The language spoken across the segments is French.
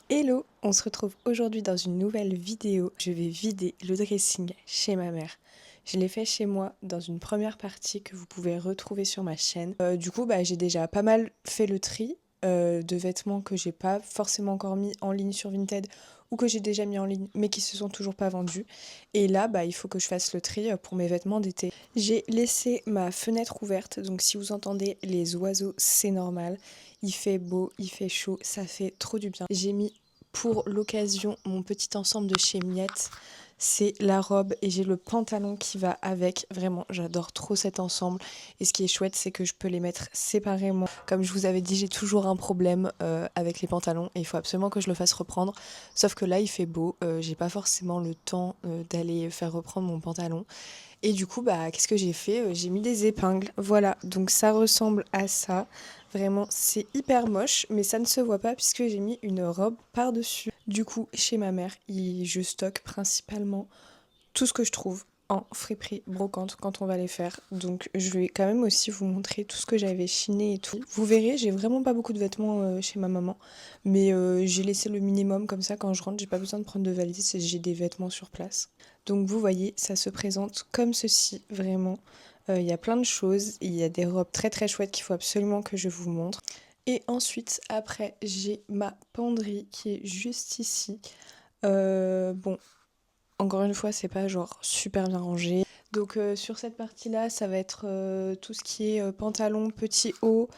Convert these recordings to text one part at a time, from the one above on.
Hello, on se retrouve aujourd'hui dans une nouvelle vidéo. Je vais vider le dressing chez ma mère. Je l'ai fait chez moi dans une première partie que vous pouvez retrouver sur ma chaîne. J'ai déjà pas mal fait le tri de vêtements que j'ai pas forcément encore mis en ligne sur Vinted ou que j'ai déjà mis en ligne mais qui se sont toujours pas vendus. Et là, il faut que je fasse le tri pour mes vêtements d'été. J'ai laissé ma fenêtre ouverte, donc si vous entendez les oiseaux, c'est normal. Il fait beau, il fait chaud, ça fait trop du bien. J'ai mis pour l'occasion mon petit ensemble de chez Miette. C'est la robe et j'ai le pantalon qui va avec. Vraiment, j'adore trop cet ensemble. Et ce qui est chouette, c'est que je peux les mettre séparément. Comme je vous avais dit, j'ai toujours un problème avec les pantalons et il faut absolument que je le fasse reprendre. Sauf que là, il fait beau. J'ai pas forcément le temps d'aller faire reprendre mon pantalon. Et du coup, qu'est-ce que j'ai fait? J'ai mis des épingles. Voilà, donc ça ressemble à ça. Vraiment, c'est hyper moche, mais ça ne se voit pas puisque j'ai mis une robe par-dessus. Du coup, chez ma mère, je stocke principalement tout ce que je trouve en friperie brocante quand on va les faire. Donc je vais quand même aussi vous montrer tout ce que j'avais chiné et tout. Vous verrez, j'ai vraiment pas beaucoup de vêtements chez ma maman, mais j'ai laissé le minimum comme ça quand je rentre, j'ai pas besoin de prendre de valise et j'ai des vêtements sur place. Donc vous voyez, ça se présente comme ceci, vraiment. Il y a plein de choses, il y a des robes très très chouettes qu'il faut absolument que je vous montre. Et ensuite, après, j'ai ma penderie qui est juste ici. Bon, encore une fois, c'est pas genre super bien rangé. Donc sur cette partie-là, ça va être tout ce qui est pantalon, petit haut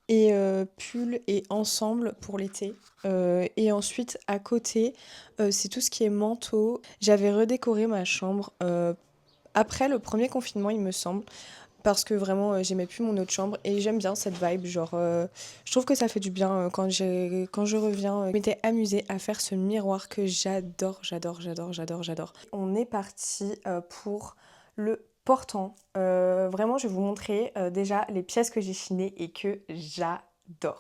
et pull et ensemble pour l'été. Et ensuite, à côté, c'est tout ce qui est manteau. J'avais redécoré ma chambre après le premier confinement, il me semble. Parce que vraiment, j'aimais plus mon autre chambre et j'aime bien cette vibe. Genre, je trouve que ça fait du bien quand je reviens. Je m'étais amusée à faire ce miroir que j'adore, j'adore, j'adore, j'adore, j'adore. On est parti pour le portant. Vraiment, je vais vous montrer déjà les pièces que j'ai chinées et que j'adore.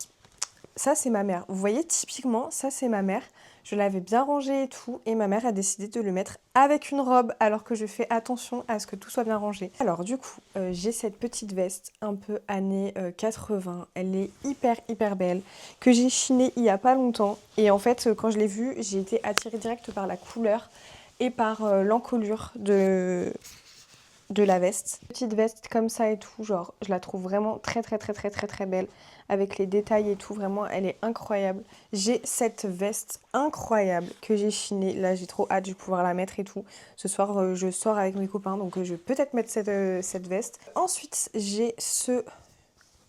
Ça, c'est ma mère. Vous voyez, typiquement, ça, c'est ma mère. Je l'avais bien rangé et tout, et ma mère a décidé de le mettre avec une robe, alors que je fais attention à ce que tout soit bien rangé. Alors du coup, j'ai cette petite veste un peu années 80. Elle est hyper hyper belle, que j'ai chinée il y a pas longtemps. Et en fait, quand je l'ai vue, j'ai été attirée direct par la couleur et par l'encolure de la veste. Petite veste comme ça et tout, genre je la trouve vraiment très très très très très très belle avec les détails et tout, vraiment elle est incroyable. J'ai cette veste incroyable que j'ai chinée, là j'ai trop hâte de pouvoir la mettre et tout. Ce soir je sors avec mes copains donc je vais peut-être mettre cette veste. Ensuite j'ai ce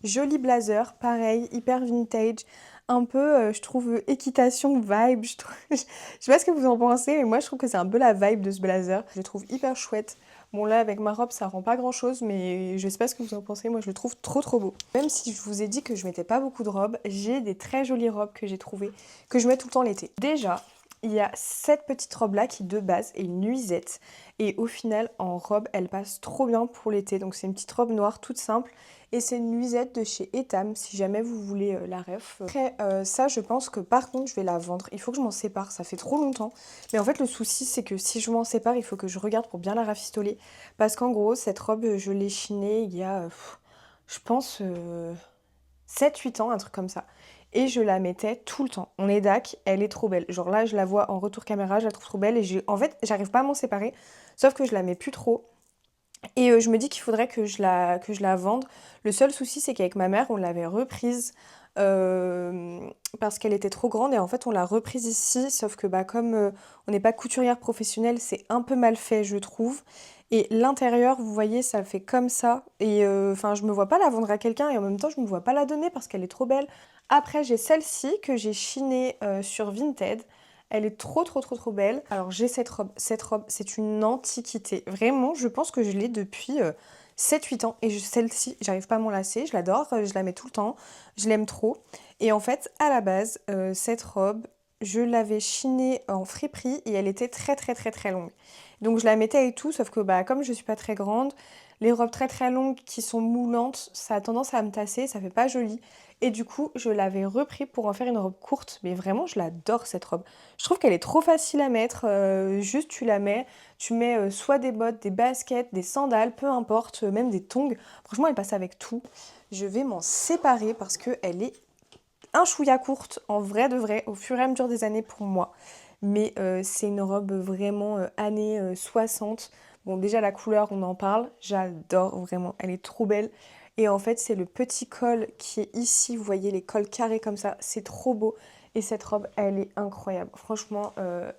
joli blazer, pareil, hyper vintage. Un peu, je trouve, équitation vibe. Je sais pas ce que vous en pensez, mais moi je trouve que c'est un peu la vibe de ce blazer. Je le trouve hyper chouette. Bon là avec ma robe ça rend pas grand chose mais je sais pas ce que vous en pensez, moi je le trouve trop trop beau. Même si je vous ai dit que je mettais pas beaucoup de robes, j'ai des très jolies robes que j'ai trouvées, que je mets tout le temps l'été. Déjà, il y a cette petite robe là qui de base est une nuisette et au final en robe elle passe trop bien pour l'été. Donc c'est une petite robe noire toute simple et c'est une nuisette de chez Etam si jamais vous voulez la ref. Après ça je pense que par contre je vais la vendre, il faut que je m'en sépare, ça fait trop longtemps. Mais en fait le souci c'est que si je m'en sépare il faut que je regarde pour bien la rafistoler. Parce qu'en gros cette robe je l'ai chinée il y a je pense 7-8 ans, un truc comme ça. Et je la mettais tout le temps. On est dac, elle est trop belle. Genre là, je la vois en retour caméra, je la trouve trop belle. Et en fait, j'arrive pas à m'en séparer. Sauf que je la mets plus trop. Et je me dis qu'il faudrait que je la vende. Le seul souci, c'est qu'avec ma mère, on l'avait reprise parce qu'elle était trop grande. Et en fait, on l'a reprise ici. Sauf que comme on n'est pas couturière professionnelle, c'est un peu mal fait, je trouve. Et l'intérieur, vous voyez, ça fait comme ça. Et enfin, je me vois pas la vendre à quelqu'un. Et en même temps, je me vois pas la donner parce qu'elle est trop belle. Après, j'ai celle-ci que j'ai chinée sur Vinted. Elle est trop trop trop trop belle. Alors j'ai cette robe. Cette robe, c'est une antiquité. Vraiment, je pense que je l'ai depuis 7-8 ans. Et celle-ci, j'arrive pas à m'en lasser. Je l'adore, je la mets tout le temps. Je l'aime trop. Et en fait, à la base, cette robe, je l'avais chinée en friperie et elle était très très très très longue. Donc je la mettais et tout, sauf que comme je suis pas très grande, les robes très très longues qui sont moulantes, ça a tendance à me tasser, ça fait pas joli. Et du coup, je l'avais repris pour en faire une robe courte. Mais vraiment, je l'adore cette robe. Je trouve qu'elle est trop facile à mettre. Juste, tu la mets. Tu mets soit des bottes, des baskets, des sandales, peu importe, même des tongs. Franchement, elle passe avec tout. Je vais m'en séparer parce qu'elle est un chouïa courte en vrai de vrai au fur et à mesure des années pour moi. Mais c'est une robe vraiment années 60. Bon déjà la couleur on en parle, j'adore vraiment, elle est trop belle. Et en fait c'est le petit col qui est ici, vous voyez les cols carrés comme ça, c'est trop beau. Et cette robe elle est incroyable, franchement elle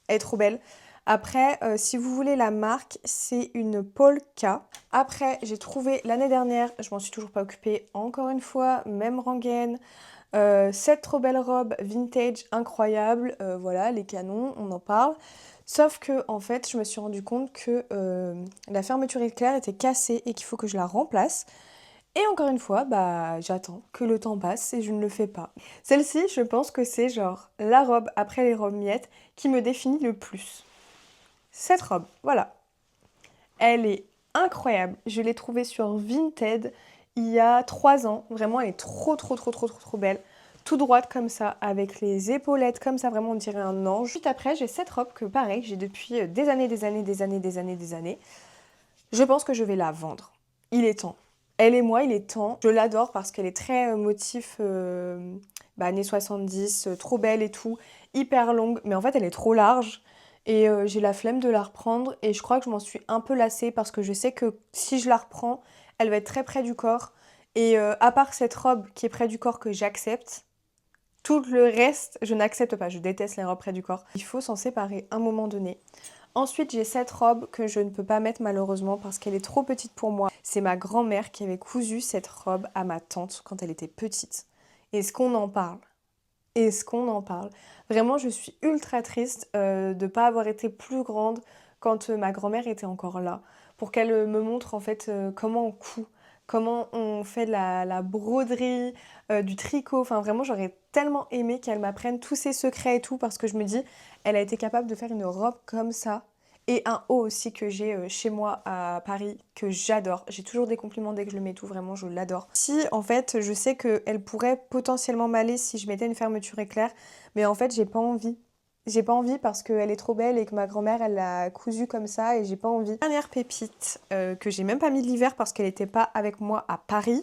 est trop belle. Après, si vous voulez la marque, c'est une Polka. Après, j'ai trouvé l'année dernière, je m'en suis toujours pas occupée, encore une fois, même rengaine. Cette trop belle robe vintage incroyable, voilà, les canons, on en parle. Sauf que, en fait, je me suis rendu compte que la fermeture éclair était cassée et qu'il faut que je la remplace. Et encore une fois, bah, j'attends que le temps passe et je ne le fais pas. Celle-ci, je pense que c'est genre la robe après les robes miettes qui me définit le plus. Cette robe, voilà. Elle est incroyable. Je l'ai trouvée sur Vinted il y a 3 ans. Vraiment, elle est trop, trop, trop, trop, trop, trop belle. Tout droite comme ça, avec les épaulettes comme ça, vraiment on dirait un ange. Juste après, j'ai cette robe que pareil, j'ai depuis des années, des années, des années, des années, des années. Je pense que je vais la vendre. Il est temps. Elle et moi, il est temps. Je l'adore parce qu'elle est très motif années 70, trop belle et tout, hyper longue, mais en fait elle est trop large. Et j'ai la flemme de la reprendre et je crois que je m'en suis un peu lassée parce que je sais que si je la reprends, elle va être très près du corps. Et à part cette robe qui est près du corps que j'accepte, tout le reste, je n'accepte pas. Je déteste les robes près du corps. Il faut s'en séparer à un moment donné. Ensuite, j'ai cette robe que je ne peux pas mettre malheureusement parce qu'elle est trop petite pour moi. C'est ma grand-mère qui avait cousu cette robe à ma tante quand elle était petite. Est-ce qu'on en parle? Est-ce qu'on en parle? Vraiment, je suis ultra triste de ne pas avoir été plus grande quand ma grand-mère était encore là. Pour qu'elle me montre en fait comment on coud, comment on fait de la broderie, du tricot. Enfin, vraiment, j'aurais tellement aimé qu'elle m'apprenne tous ses secrets et tout parce que je me dis, elle a été capable de faire une robe comme ça. Et un haut aussi que j'ai chez moi à Paris, que j'adore. J'ai toujours des compliments dès que je le mets tout, vraiment, je l'adore. Si, en fait, je sais qu'elle pourrait potentiellement m'aller si je mettais une fermeture éclair, mais en fait, j'ai pas envie. J'ai pas envie parce qu'elle est trop belle et que ma grand-mère, elle l'a cousue comme ça et j'ai pas envie. Dernière pépite que j'ai même pas mis l'hiver parce qu'elle était pas avec moi à Paris,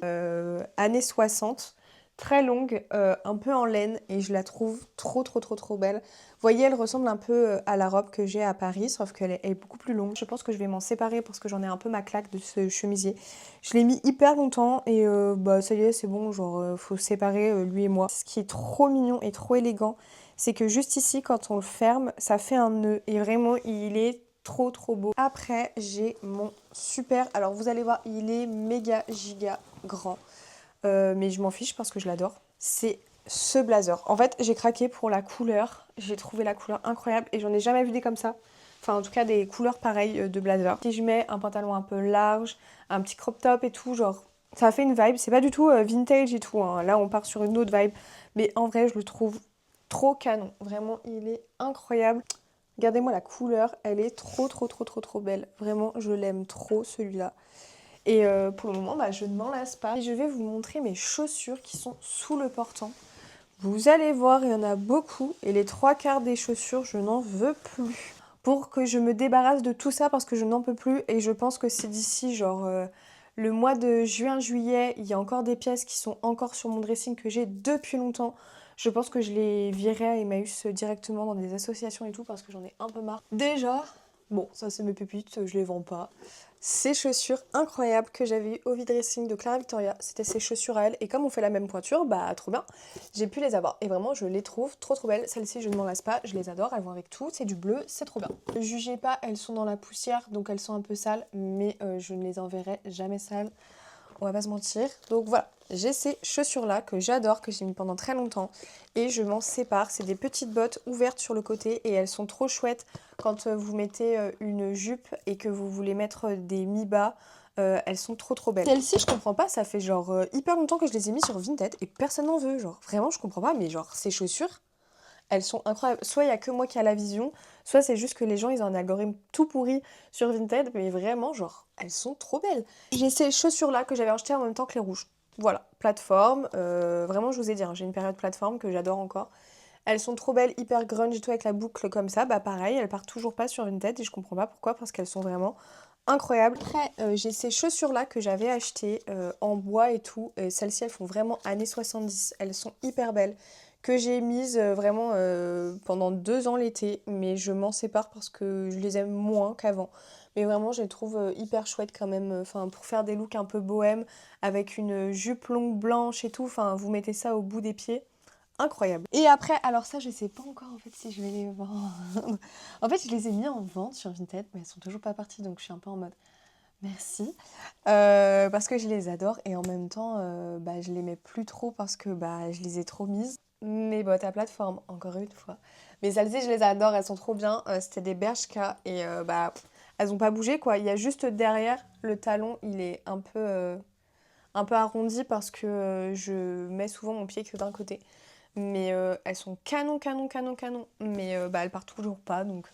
années 60. Très longue, un peu en laine et je la trouve trop trop trop trop belle. Vous voyez, elle ressemble un peu à la robe que j'ai à Paris, sauf qu'elle est beaucoup plus longue. Je pense que je vais m'en séparer parce que j'en ai un peu ma claque de ce chemisier. Je l'ai mis hyper longtemps et bah ça y est, c'est bon, genre faut séparer lui et moi. Ce qui est trop mignon et trop élégant, c'est que juste ici, quand on le ferme, ça fait un nœud et vraiment, il est trop trop beau. Après, j'ai mon super... Alors vous allez voir, il est méga giga grand. Mais je m'en fiche parce que je l'adore. C'est ce blazer. En fait, j'ai craqué pour la couleur. J'ai trouvé la couleur incroyable et j'en ai jamais vu des comme ça. Enfin, en tout cas, des couleurs pareilles de blazer. Si je mets un pantalon un peu large, un petit crop top et tout, genre, ça fait une vibe. C'est pas du tout vintage et tout, hein. Là, on part sur une autre vibe. Mais en vrai, je le trouve trop canon. Vraiment, il est incroyable. Regardez-moi la couleur. Elle est trop, trop, trop, trop, trop belle. Vraiment, je l'aime trop, celui-là. Et pour le moment, bah, je ne m'en lasse pas. Et je vais vous montrer mes chaussures qui sont sous le portant. Vous allez voir, il y en a beaucoup. Et les 3/4 des chaussures, je n'en veux plus. Pour que je me débarrasse de tout ça parce que je n'en peux plus. Et je pense que c'est d'ici, genre, le mois de juin-juillet, il y a encore des pièces qui sont encore sur mon dressing que j'ai depuis longtemps. Je pense que je les virerai à Emmaüs directement dans des associations et tout parce que j'en ai un peu marre. Déjà, bon, ça c'est mes pépites, je les vends pas. Ces chaussures incroyables que j'avais eues au V-Dressing de Clara Victoria, c'était ces chaussures à elle. Et comme on fait la même pointure, bah trop bien, j'ai pu les avoir. Et vraiment, je les trouve trop trop belles. Celles-ci, je ne m'en lasse pas, je les adore. Elles vont avec tout, c'est du bleu, c'est trop bien. Ne jugez pas, elles sont dans la poussière, donc elles sont un peu sales. Mais je ne les enverrai jamais sales. On va pas se mentir. Donc voilà, j'ai ces chaussures-là que j'adore, que j'ai mis pendant très longtemps. Et je m'en sépare. C'est des petites bottes ouvertes sur le côté et elles sont trop chouettes quand vous mettez une jupe et que vous voulez mettre des mi-bas. Elles sont trop trop belles. Celles-ci, je comprends pas, ça fait genre hyper longtemps que je les ai mis sur Vinted et personne n'en veut. Genre vraiment, je comprends pas, mais genre ces chaussures, elles sont incroyables. Soit il y a que moi qui a la vision, soit c'est juste que les gens ils ont un algorithme tout pourri sur Vinted, mais vraiment genre elles sont trop belles. J'ai ces chaussures là que j'avais achetées en même temps que les rouges. Voilà, plateforme, vraiment je vous ai dit, hein, j'ai une période plateforme que j'adore encore. Elles sont trop belles, hyper grunge et tout avec la boucle comme ça, bah pareil, elles partent toujours pas sur Vinted et je comprends pas pourquoi parce qu'elles sont vraiment incroyable. Après, j'ai ces chaussures-là que j'avais achetées en bois et tout. Celles-ci, elles font vraiment années 70. Elles sont hyper belles. Que j'ai mises vraiment pendant 2 ans l'été. Mais je m'en sépare parce que je les aime moins qu'avant. Mais vraiment, je les trouve hyper chouettes quand même. Enfin, pour faire des looks un peu bohème avec une jupe longue blanche et tout. Enfin, vous mettez ça au bout des pieds. Incroyable. Et après, alors ça, je sais pas encore en fait si je vais les vendre. En fait, je les ai mis en vente sur Vinted, mais elles sont toujours pas parties, donc je suis un peu en mode merci. Parce que je les adore et en même temps, bah, je les mets plus trop parce que bah, je les ai trop mises. Mes bottes à plateforme, encore une fois. Mais celles-ci, je les adore, elles sont trop bien. C'était des Bershka et bah, elles ont pas bougé quoi. Il y a juste derrière, le talon, il est un peu arrondi parce que je mets souvent mon pied que d'un côté. Mais elles sont canon, canon, canon, canon. Mais bah, elles partent toujours pas. Donc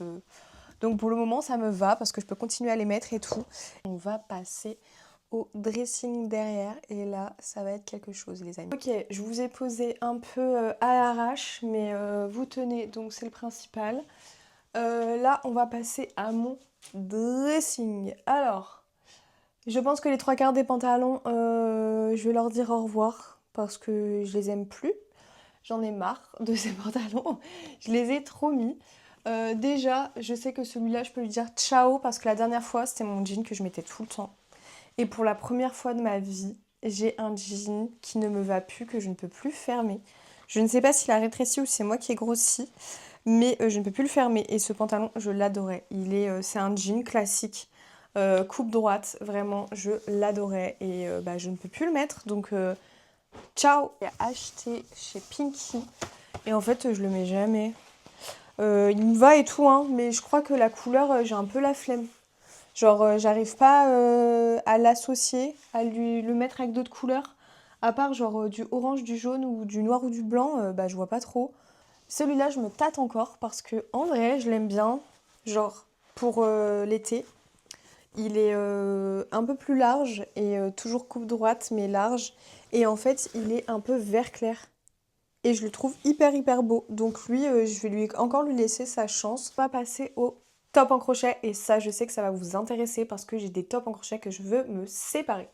pour le moment, ça me va parce que je peux continuer à les mettre et tout. On va passer au dressing derrière. Et là, ça va être quelque chose, les amis. Ok, je vous ai posé un peu à l'arrache. Mais vous tenez, donc c'est le principal. Là, on va passer à mon dressing. Alors, je pense que les 3/4 des pantalons, je vais leur dire au revoir. Parce que je les aime plus. J'en ai marre de ces pantalons. Je les ai trop mis. Déjà, je sais que celui-là, je peux lui dire ciao parce que la dernière fois, c'était mon jean que je mettais tout le temps. Et pour la première fois de ma vie, j'ai un jean qui ne me va plus, que je ne peux plus fermer. Je ne sais pas s'il a rétréci ou si c'est moi qui ai grossi, mais je ne peux plus le fermer. Et ce pantalon, je l'adorais. C'est un jean classique, coupe droite. Vraiment, je l'adorais. Et bah, je ne peux plus le mettre, donc ciao. J'ai acheté chez Pinky. Et en fait, je le mets jamais. Il me va et tout, hein, mais je crois que la couleur, j'ai un peu la flemme. Genre, j'arrive pas à l'associer, à le mettre avec d'autres couleurs. À part genre du orange, du jaune ou du noir ou du blanc, bah je vois pas trop. Celui-là, je me tâte encore parce que en vrai, je l'aime bien. Genre, pour l'été. Il est un peu plus large et toujours coupe droite, mais large. Et en fait, il est un peu vert clair. Et je le trouve hyper hyper beau. Donc lui, je vais encore lui laisser sa chance. On va passer au top en crochet. Et ça, je sais que ça va vous intéresser parce que j'ai des tops en crochet que je veux me séparer.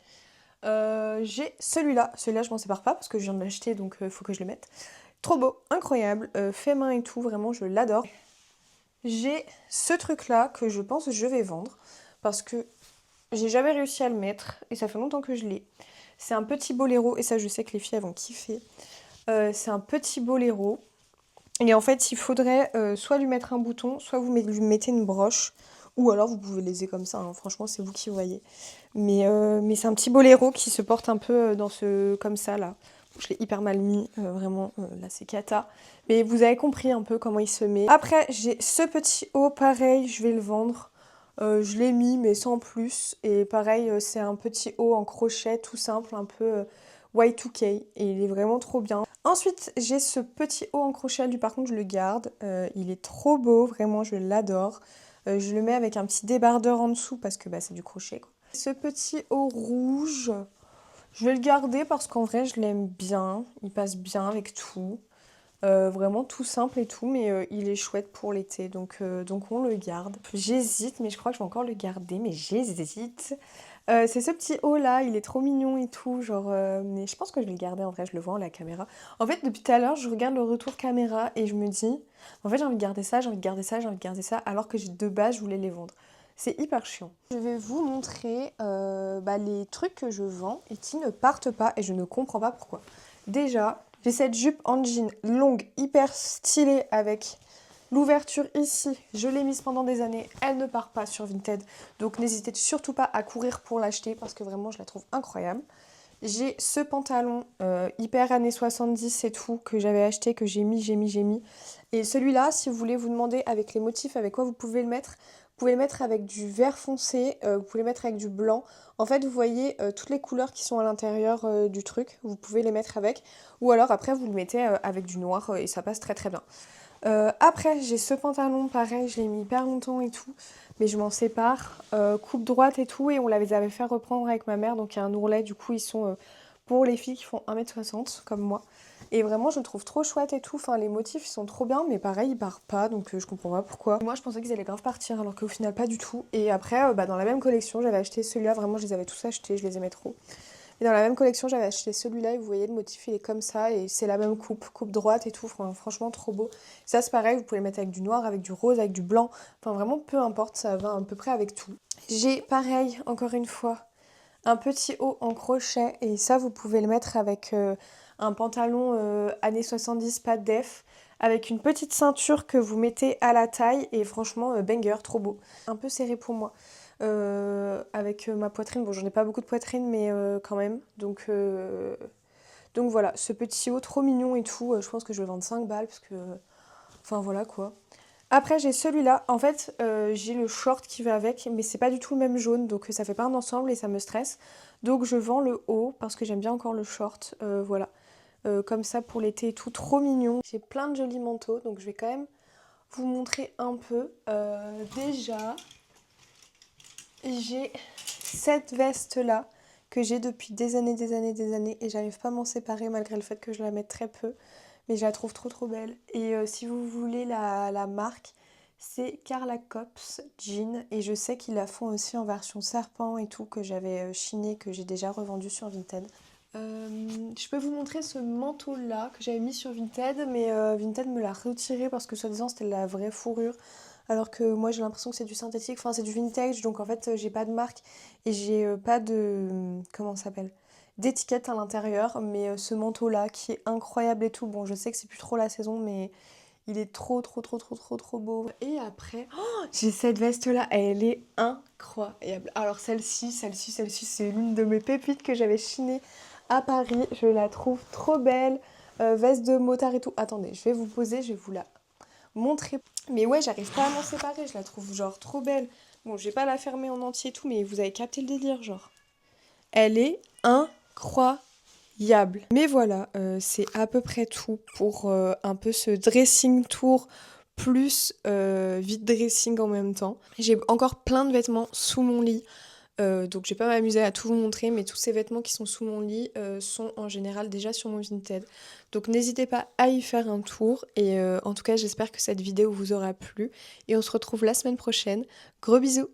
J'ai celui-là. Celui-là, je m'en sépare pas parce que je viens de l'acheter, donc il faut que je le mette. Trop beau, incroyable, fait main et tout, vraiment, je l'adore. J'ai ce truc-là que je pense que je vais vendre parce que j'ai jamais réussi à le mettre et ça fait longtemps que je l'ai. C'est un petit boléro et ça, je sais que les filles elles vont kiffer. C'est un petit boléro. Et en fait, il faudrait soit lui mettre un bouton, soit vous lui mettez une broche. Ou alors vous pouvez léser comme ça, hein. Franchement, c'est vous qui voyez. Mais c'est un petit boléro qui se porte un peu comme ça, là. Je l'ai hyper mal mis, vraiment, là c'est cata. Mais vous avez compris un peu comment il se met. Après, j'ai ce petit haut, pareil, je vais le vendre. Je l'ai mis, mais sans plus. Et pareil, c'est un petit haut en crochet, tout simple, un peu Y2K. Et il est vraiment trop bien. Ensuite, j'ai ce petit haut en crochet, lui par contre je le garde. Il est trop beau, vraiment je l'adore. Je le mets avec un petit débardeur en dessous parce que bah, c'est du crochet, quoi. Ce petit haut rouge, je vais le garder parce qu'en vrai je l'aime bien. Il passe bien avec tout. Vraiment tout simple et tout, mais il est chouette pour l'été, donc on le garde. J'hésite, mais je crois que je vais encore le garder, mais j'hésite. C'est ce petit haut là, il est trop mignon et tout, genre, mais je pense que je vais le garder en vrai, je le vois à la caméra. En fait, depuis tout à l'heure, je regarde le retour caméra et je me dis, en fait, j'ai envie de garder ça, j'ai envie de garder ça, j'ai envie de garder ça, alors que de base, je voulais les vendre. C'est hyper chiant. Je vais vous montrer bah, les trucs que je vends et qui ne partent pas et je ne comprends pas pourquoi. Déjà, j'ai cette jupe en jean longue, hyper stylée avec l'ouverture ici. Je l'ai mise pendant des années, elle ne part pas sur Vinted. Donc n'hésitez surtout pas à courir pour l'acheter parce que vraiment je la trouve incroyable. J'ai ce pantalon hyper années 70 et tout que j'avais acheté, que j'ai mis. Et celui-là, si vous voulez vous demander avec les motifs, avec quoi vous pouvez le mettre, vous pouvez le mettre avec du vert foncé, vous pouvez le mettre avec du blanc. En fait, vous voyez toutes les couleurs qui sont à l'intérieur du truc, vous pouvez les mettre avec. Ou alors après, vous le mettez avec du noir et ça passe très très bien. Après, j'ai ce pantalon, pareil, je l'ai mis hyper longtemps et tout, mais je m'en sépare, coupe droite et tout, et on les avait fait reprendre avec ma mère, donc il y a un ourlet, du coup ils sont pour les filles qui font 1m60 comme moi. Et vraiment, je le trouve trop chouette et tout. Enfin, les motifs, ils sont trop bien, mais pareil, ils partent pas, donc je comprends pas pourquoi. Moi, je pensais qu'ils allaient grave partir, alors qu'au final, pas du tout. Et après, dans la même collection, j'avais acheté celui-là. Vraiment, je les avais tous achetés, je les aimais trop. Et dans la même collection, j'avais acheté celui-là et vous voyez, le motif, il est comme ça et c'est la même coupe droite et tout. Franchement, trop beau. Ça, c'est pareil, vous pouvez le mettre avec du noir, avec du rose, avec du blanc. Enfin, vraiment, peu importe, ça va à peu près avec tout. J'ai, pareil, encore une fois, un petit haut en crochet et ça, vous pouvez le mettre avec un pantalon années 70, pas de def, avec une petite ceinture que vous mettez à la taille et franchement, banger, trop beau. Un peu serré pour moi. Avec ma poitrine. Bon, j'en ai pas beaucoup de poitrine, mais quand même. Donc voilà, ce petit haut trop mignon et tout. Je pense que je vais le vendre 5 balles parce que. Enfin voilà quoi. Après, j'ai celui-là. En fait, j'ai le short qui va avec, mais c'est pas du tout le même jaune, donc ça fait pas un ensemble et ça me stresse. Donc je vends le haut parce que j'aime bien encore le short. Voilà. Comme ça pour l'été et tout, trop mignon. J'ai plein de jolis manteaux, donc je vais quand même vous montrer un peu. Déjà, j'ai cette veste-là que j'ai depuis des années, des années, des années et j'arrive pas à m'en séparer malgré le fait que je la mette très peu. Mais je la trouve trop trop belle. Et si vous voulez la marque, c'est Carla Cops Jean. Et je sais qu'ils la font aussi en version serpent et tout, que j'avais chiné, que j'ai déjà revendu sur Vinted. Je peux vous montrer ce manteau-là que j'avais mis sur Vinted, mais Vinted me l'a retiré parce que soi-disant c'était la vraie fourrure. Alors que moi j'ai l'impression que c'est du synthétique, enfin c'est du vintage, donc en fait j'ai pas de marque et j'ai pas de... comment ça s'appelle? D'étiquette à l'intérieur, mais ce manteau-là qui est incroyable et tout, bon je sais que c'est plus trop la saison, mais il est trop trop trop trop trop trop beau. Et après, oh, j'ai cette veste-là, elle est incroyable. Alors celle-ci, c'est l'une de mes pépites que j'avais chinée à Paris, je la trouve trop belle. Veste de motard et tout. Attendez, je vais vous poser, je vais vous la montrer. Mais ouais, j'arrive pas à m'en séparer, je la trouve genre trop belle. Bon, je vais pas la fermer en entier et tout, mais vous avez capté le délire, genre. Elle est incroyable. Mais voilà, c'est à peu près tout pour un peu ce dressing tour plus vide dressing en même temps. J'ai encore plein de vêtements sous mon lit. Donc je vais pas m'amuser à tout vous montrer, mais tous ces vêtements qui sont sous mon lit sont en général déjà sur mon Vinted. Donc n'hésitez pas à y faire un tour et en tout cas j'espère que cette vidéo vous aura plu et on se retrouve la semaine prochaine. Gros bisous!